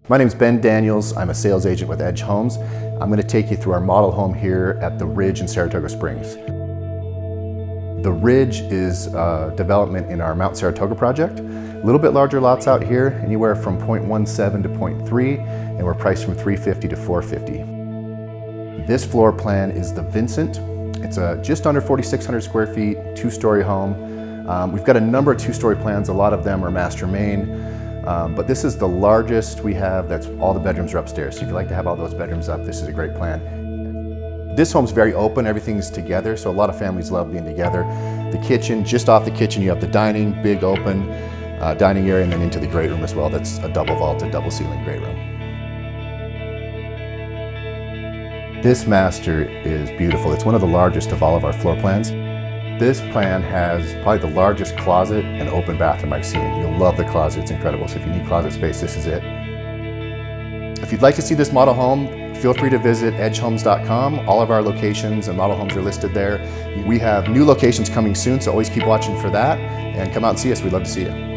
My name is Ben Daniels. I'm a sales agent with EDGEhomes. I'm going to take you through our model home here at the Ridge in Saratoga Springs. The Ridge is development in our Mount Saratoga project. A little bit larger lots out here, anywhere from 0.17 to 0.3, and we're priced from $350 to $450. This floor plan is the Vincent. It's just under 4,600 square feet, two-story home. We've got a number of two-story plans. A lot of them are master main. But this is the largest we have. That's all the bedrooms are upstairs. So if you like to have all those bedrooms up, this is a great plan. This home's very open, everything's together, so a lot of families love being together. The kitchen, just off the kitchen, you have the dining, big open dining area, and then into the great room as well. That's a double vaulted, double ceiling great room. This master is beautiful. It's one of the largest of all of our floor plans. This plan has probably the largest closet and open bathroom I've seen. You'll love the closet, it's incredible. So if you need closet space, this is it. If you'd like to see this model home, feel free to visit edgehomes.com. All of our locations and model homes are listed there. We have new locations coming soon, so always keep watching for that and come out and see us. We'd love to see you.